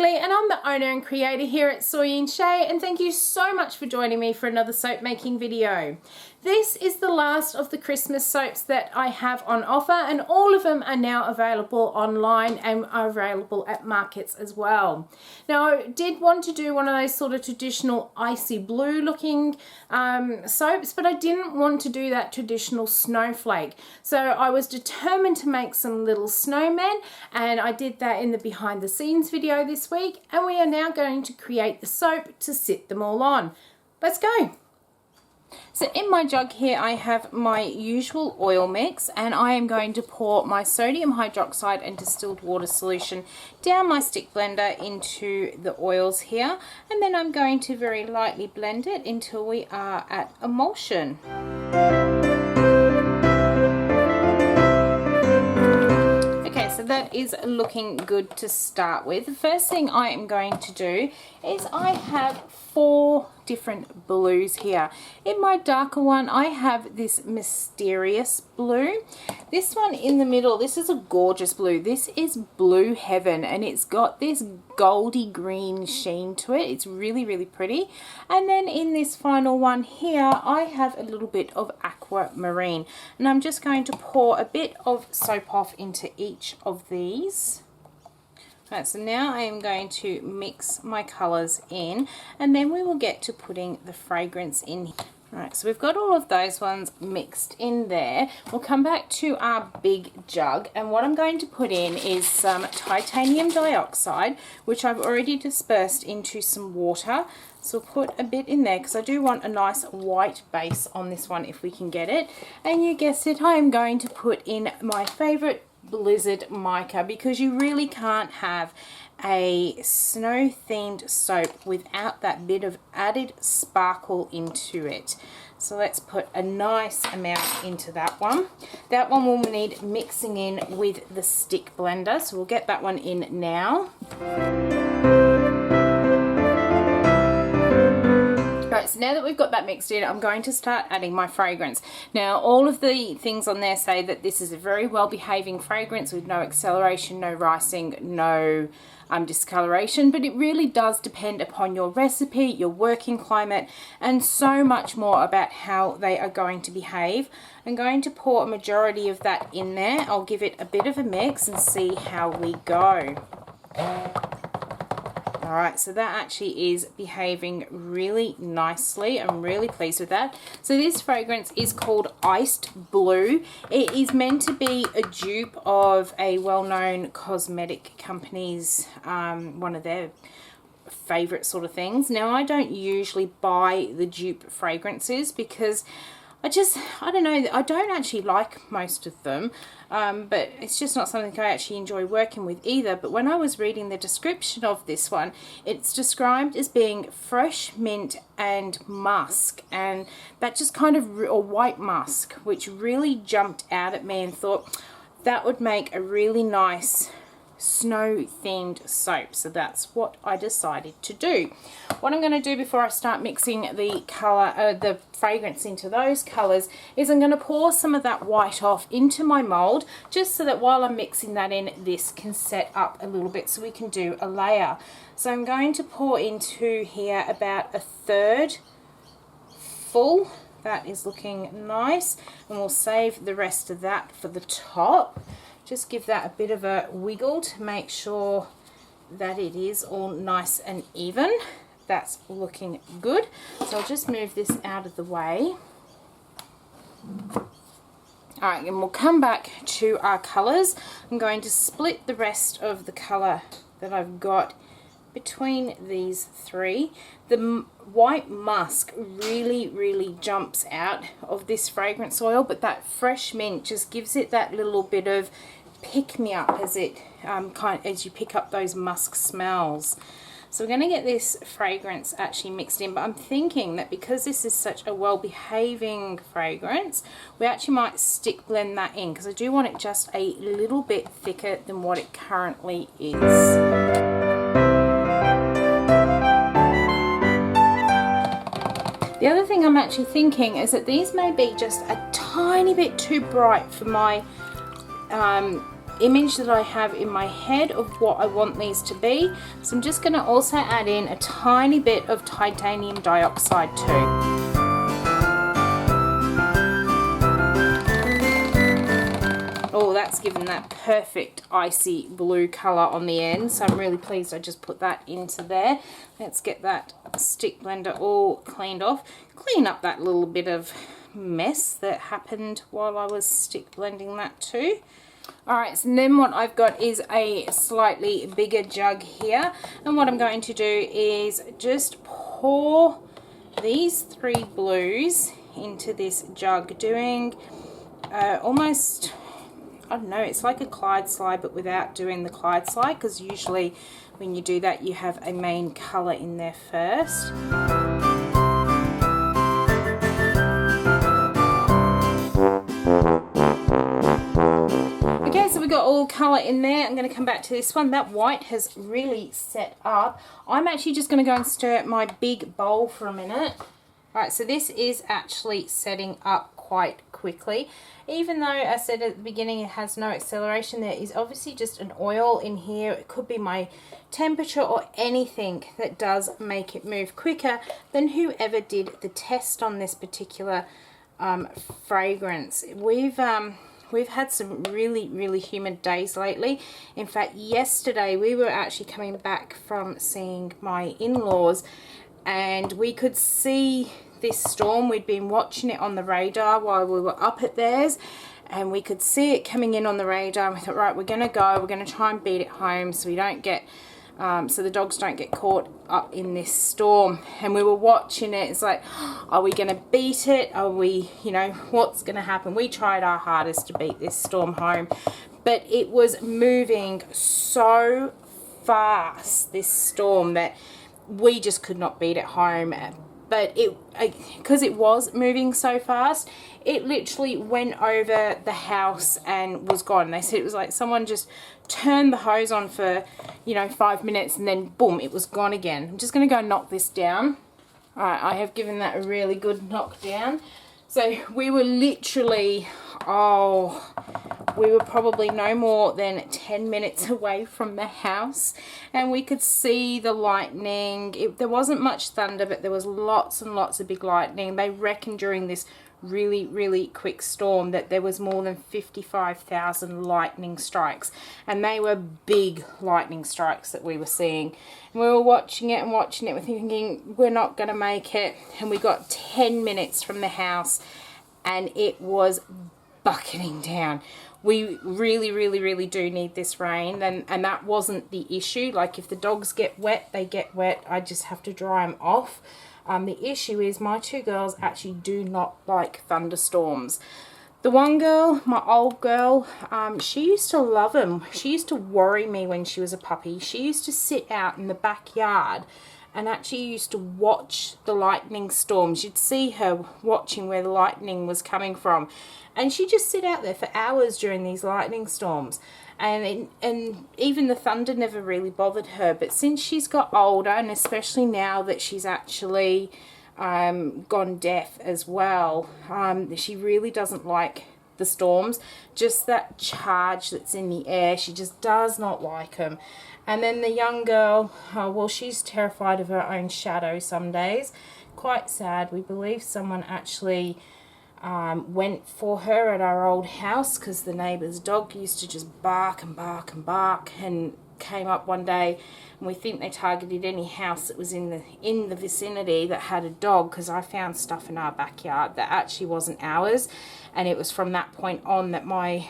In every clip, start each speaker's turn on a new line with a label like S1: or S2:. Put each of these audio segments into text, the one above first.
S1: Haley and I'm the owner and creator here at Soy and Shea, and thank you so much for joining me for another soap making video. This is the last of the Christmas soaps that I have on offer, and all of them are now available online and are available at markets as well. Now I did want to do one of those sort of traditional icy blue looking soaps, but I didn't want to do that traditional snowflake. So I was determined to make some little snowmen, and I did that in the behind the scenes video this week, and we are now going to create the soap to sit them all on. Let's go. So in my jug here I have my usual oil mix, and I am going to pour my sodium hydroxide and distilled water solution down my stick blender into the oils here, and then I'm going to very lightly blend it until we are at emulsion. So that is looking good to start with. The first thing I am going to do is I have 4 different blues here. In my darker one I have this mysterious blue. This one in the middle, this is a gorgeous blue. This is Blue Heaven, and it's got this goldy green sheen to it. It's really, really pretty. And then in this final one here I have a little bit of aquamarine, and I'm just going to pour a bit of soap off into each of these. Right, so now I am going to mix my colours in, and then we will get to putting the fragrance in. Right, so we've got all of those ones mixed in there. We'll come back to our big jug, and what I'm going to put in is some titanium dioxide, which I've already dispersed into some water. So we'll put a bit in there because I do want a nice white base on this one if we can get it. And you guessed it, I am going to put in my favourite Blizzard mica, because you really can't have a snow themed soap without that bit of added sparkle into it. So let's put a nice amount into that one. That one will need mixing in with the stick blender, so we'll get that one in now. Right, so now that we've got that mixed in, I'm going to start adding my fragrance. Now, all of the things on there say that this is a very well behaving fragrance with no acceleration, no ricing, no discoloration, but it really does depend upon your recipe, your working climate, and so much more about how they are going to behave. I'm going to pour a majority of that in there. I'll give it a bit of a mix and see how we go. Alright, so that actually is behaving really nicely. I'm really pleased with that. So this fragrance is called Iced Blue. It is meant to be a dupe of a well-known cosmetic company's, one of their favourite sort of things. Now, I don't usually buy the dupe fragrances because I don't know, I don't actually like most of them, but it's just not something I actually enjoy working with either. But when I was reading the description of this one, it's described as being fresh mint and musk, and that just kind of, or white musk, which really jumped out at me and thought that would make a really nice snow themed soap. So that's what I decided to do. What I'm going to do before I start mixing the color, the fragrance into those colors, is I'm going to pour some of that white off into my mold, just so that while I'm mixing that in, this can set up a little bit so we can do a layer. So I'm going to pour into here about 1/3 full. That is looking nice, and we'll save the rest of that for the top. Just give that a bit of a wiggle to make sure that it is all nice and even. That's looking good. So I'll just move this out of the way. Alright, and we'll come back to our colours. I'm going to split the rest of the colour that I've got between these 3. The white musk really, really jumps out of this fragrance oil, but that fresh mint just gives it that little bit of pick-me-up as it as you pick up those musk smells. So we're going to get this fragrance actually mixed in, but I'm thinking that because this is such a well-behaving fragrance, we actually might stick blend that in, because I do want it just a little bit thicker than what it currently is. The other thing I'm actually thinking is that these may be just a tiny bit too bright for my image that I have in my head of what I want these to be. So I'm just going to also add in a tiny bit of titanium dioxide too. Oh, that's given that perfect icy blue colour on the end, so I'm really pleased I just put that into there. Let's get that stick blender all cleaned off. Clean up that little bit of mess that happened while I was stick blending that too. Alright, so then what I've got is a slightly bigger jug here, and what I'm going to do is just pour these 3 blues into this jug, doing almost, I don't know, it's like a Clyde slide but without doing the Clyde slide, because usually when you do that you have a main colour in there first. Okay, so we've got all colour in there. I'm going to come back to this one. That white has really set up. I'm actually just going to go and stir my big bowl for a minute. Alright, so this is actually setting up quite quickly. Even though I said at the beginning it has no acceleration, there is obviously just an oil in here. It could be my temperature or anything that does make it move quicker than whoever did the test on this particular fragrance. We've had some really humid days lately. In fact, yesterday we were actually coming back from seeing my in-laws, and we could see this storm. We'd been watching it on the radar while we were up at theirs, and we could see it coming in on the radar, and we thought, right, we're going to try and beat it home so we don't get so the dogs don't get caught up in this storm. And we were watching it. It's like, are we going to beat it? Are we, you know, what's going to happen? We tried our hardest to beat this storm home, but it was moving so fast, this storm, that we just could not beat it home. But because it was moving so fast, it literally went over the house and was gone. They said it was like someone just turned the hose on for, you know, 5 minutes and then boom, it was gone again. I'm just going to go knock this down. Alright, I have given that a really good knock down. So we were literally, we were probably no more than 10 minutes away from the house, and we could see the lightning. There wasn't much thunder, but there was lots and lots of big lightning. They reckon during this really quick storm that there was more than 55,000 lightning strikes, and they were big lightning strikes that we were seeing. And we were watching it, we're thinking we're not going to make it, and we got 10 minutes from the house and it was bucketing down. We really do need this rain, and that wasn't the issue. Like, if the dogs get wet, they get wet. I just have to dry them off. The issue is my 2 girls actually do not like thunderstorms. The one girl, my old girl, she used to love them. She used to worry me when she was a puppy. She used to sit out in the backyard and actually used to watch the lightning storms. You'd see her watching where the lightning was coming from, and she'd just sit out there for hours during these lightning storms. And even the thunder never really bothered her. But since she's got older, and especially now that she's actually gone deaf as well, she really doesn't like the storms. Just that charge that's in the air, she just does not like them. And then the young girl, well, she's terrified of her own shadow some days. Quite sad. We believe someone actually went for her at our old house, because the neighbour's dog used to just bark and bark and bark, and came up one day, and we think they targeted any house that was in the vicinity that had a dog, because I found stuff in our backyard that actually wasn't ours. And it was from that point on that my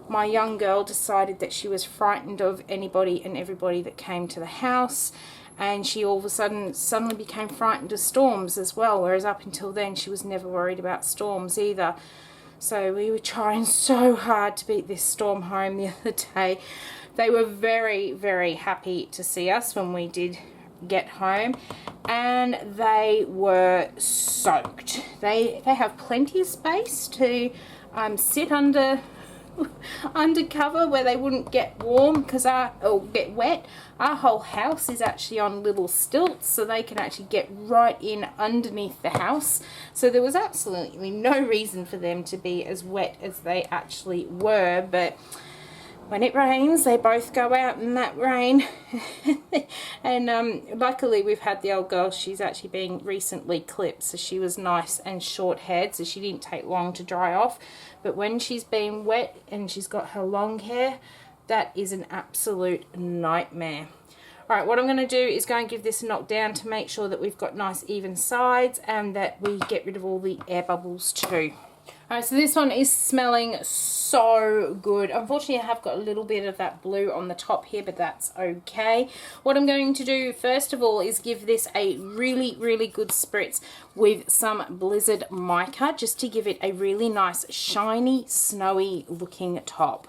S1: young girl decided that she was frightened of anybody and everybody that came to the house, and she all of a sudden suddenly became frightened of storms as well, whereas up until then she was never worried about storms either. So we were trying so hard to beat this storm home the other day. They were very happy to see us when we did get home, and they were soaked. They have plenty of space to sit under cover where they wouldn't get warm or get wet. Our whole house is actually on little stilts, so they can actually get right in underneath the house. So there was absolutely no reason for them to be as wet as they actually were. But when it rains, they both go out in that rain. And luckily we've had the old girl, she's actually been recently clipped, so she was nice and short haired, so she didn't take long to dry off. But when she's been wet and she's got her long hair, that is an absolute nightmare. Alright, what I'm going to do is go and give this a knock down to make sure that we've got nice even sides and that we get rid of all the air bubbles too. Alright, so this one is smelling so good. Unfortunately, I have got a little bit of that blue on the top here, but that's okay. What I'm going to do first of all is give this a really, really good spritz with some Blizzard mica, just to give it a really nice, shiny, snowy looking top.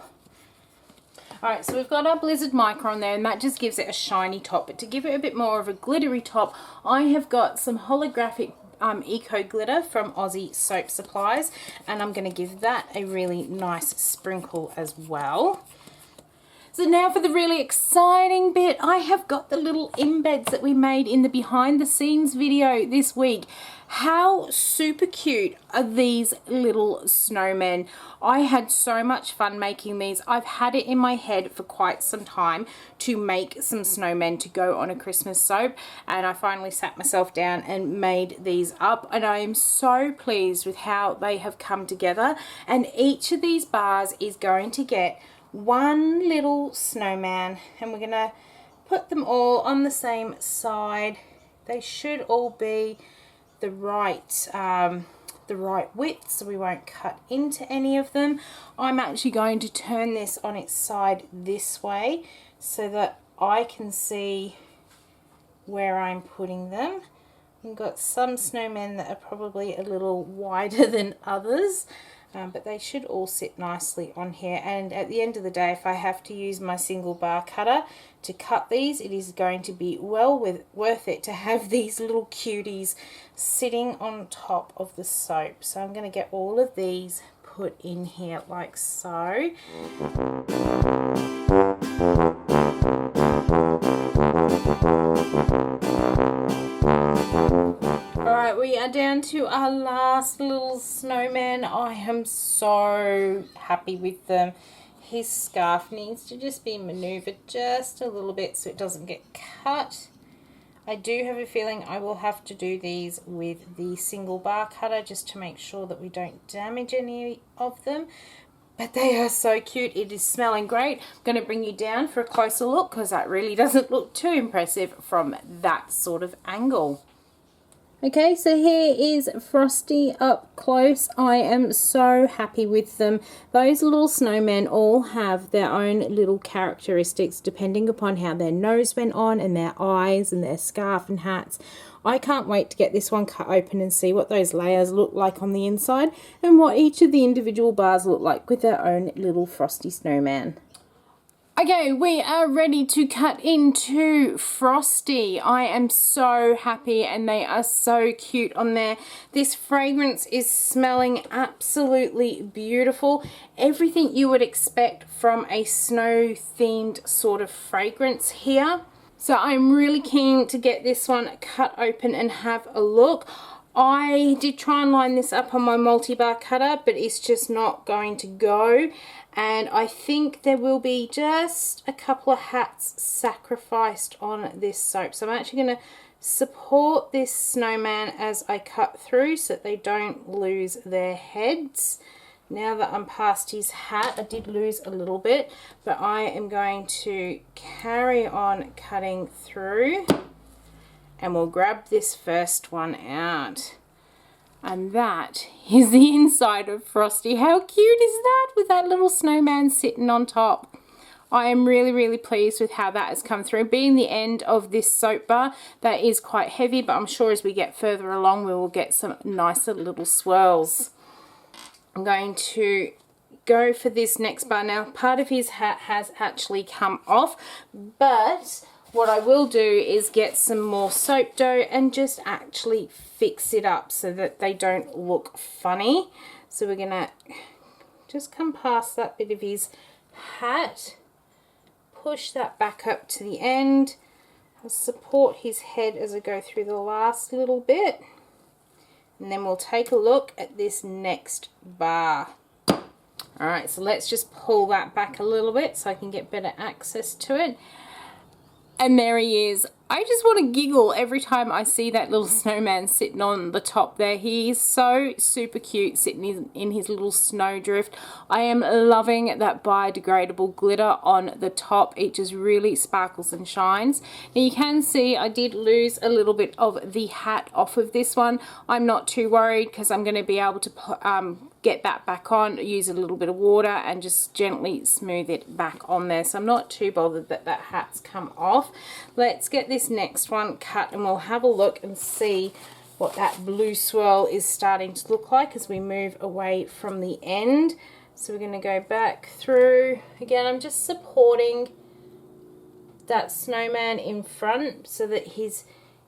S1: Alright, so we've got our Blizzard mica on there, and that just gives it a shiny top. But to give it a bit more of a glittery top, I have got some holographic eco glitter from Aussie Soap Supplies, and I'm going to give that a really nice sprinkle as well. So now for the really exciting bit, I have got the little embeds that we made in the behind the scenes video this week. How super cute are these little snowmen? I had so much fun making these. I've had it in my head for quite some time to make some snowmen to go on a Christmas soap, and I finally sat myself down and made these up, and I am so pleased with how they have come together. And each of these bars is going to get one little snowman, and we're going to put them all on the same side. They should all be the right width, so we won't cut into any of them. I'm actually going to turn this on its side this way so that I can see where I'm putting them. We've got some snowmen that are probably a little wider than others, but they should all sit nicely on here. And at the end of the day, if I have to use my single bar cutter to cut these, it is going to be well worth it to have these little cuties sitting on top of the soap. So I'm going to get all of these put in here like so. Alright, we are down to our last little snowman. I am so happy with them. His scarf needs to just be maneuvered just a little bit so it doesn't get cut. I do have a feeling I will have to do these with the single bar cutter just to make sure that we don't damage any of them. But they are so cute. It is smelling great. I'm going to bring you down for a closer look because that really doesn't look too impressive from that sort of angle. Okay, so here is Frosty up close. I am so happy with them. Those little snowmen all have their own little characteristics depending upon how their nose went on and their eyes and their scarf and hats. I can't wait to get this one cut open and see what those layers look like on the inside and what each of the individual bars look like with their own little Frosty snowman. Okay, we are ready to cut into Frosty. I am so happy and they are so cute on there. This fragrance is smelling absolutely beautiful. Everything you would expect from a snow themed sort of fragrance here. So I'm really keen to get this one cut open and have a look. I did try and line this up on my multi-bar cutter, but it's just not going to go. And I think there will be just a couple of hats sacrificed on this soap. So I'm actually going to support this snowman as I cut through so that they don't lose their heads. Now that I'm past his hat, I did lose a little bit, but I am going to carry on cutting through and we'll grab this first one out. And that is the inside of Frosty. How cute is that with that little snowman sitting on top? I am really, really pleased with how that has come through. Being the end of this soap bar, that is quite heavy, but I'm sure as we get further along, we will get some nicer little swirls. I'm going to go for this next bar. Now, part of his hat has actually come off, but what I will do is get some more soap dough and just actually fix it up so that they don't look funny. So we're gonna just come past that bit of his hat, push that back up to the end. I'll support his head as I go through the last little bit. And then we'll take a look at this next bar. Alright, so let's just pull that back a little bit so I can get better access to it. And there he is. I just want to giggle every time I see that little snowman sitting on the top there. He is so super cute sitting in his little snowdrift. I am loving that biodegradable glitter on the top. It just really sparkles and shines. Now you can see I did lose a little bit of the hat off of this one. I'm not too worried because I'm going to be able to get that back on, use a little bit of water and just gently smooth it back on there. So I'm not too bothered that that hat's come off. Let's get this next one cut and we'll have a look and see what that blue swirl is starting to look like as we move away from the end. So we're going to go back through. Again, I'm just supporting that snowman in front so that his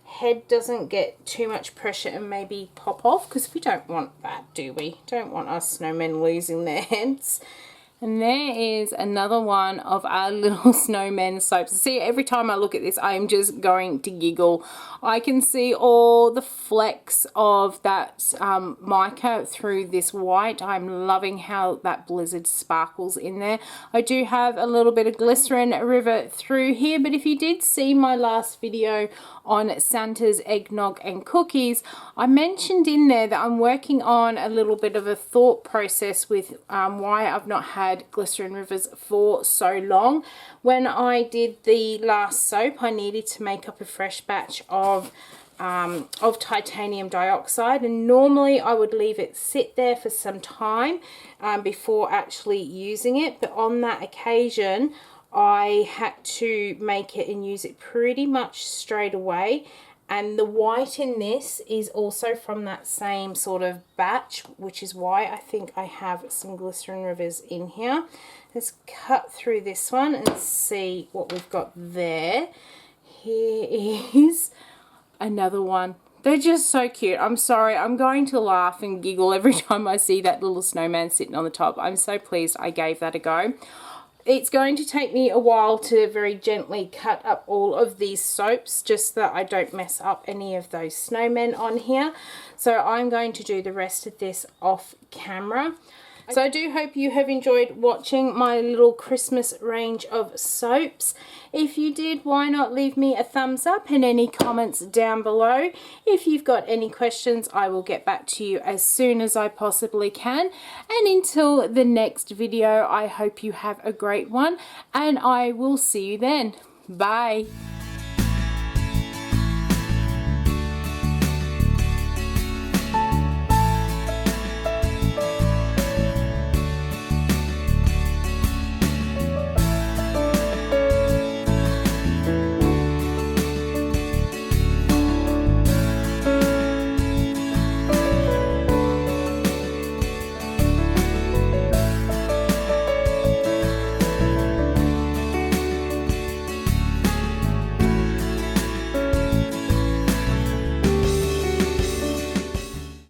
S1: head doesn't get too much pressure and maybe pop off, because we don't want that, do we? Don't want our snowmen losing their heads. And there is another one of our little snowmen soaps. See, every time I look at this, I'm just going to giggle. I can see all the flecks of that mica through this white. I'm loving how that blizzard sparkles in there. I do have a little bit of glycerin river through here, but if you did see my last video on Santa's eggnog and cookies, I mentioned in there that I'm working on a little bit of a thought process with why I've not had glycerin rivers for so long. When I did the last soap, I needed to make up a fresh batch of titanium dioxide, and normally I would leave it sit there for some time before actually using it, but on that occasion I had to make it and use it pretty much straight away. And the white in this is also from that same sort of batch, which is why I think I have some glycerin rivers in here. Let's cut through this one and see what we've got there. Here is another one. They're just so cute. I'm sorry, I'm going to laugh and giggle every time I see that little snowman sitting on the top. I'm so pleased I gave that a go. It's going to take me a while to very gently cut up all of these soaps, just that I don't mess up any of those snowmen on here. So I'm going to do the rest of this off camera. So I do hope you have enjoyed watching my little Christmas range of soaps. If you did, why not leave me a thumbs up and any comments down below. If you've got any questions, I will get back to you as soon as I possibly can. And until the next video, I hope you have a great one and I will see you then. Bye.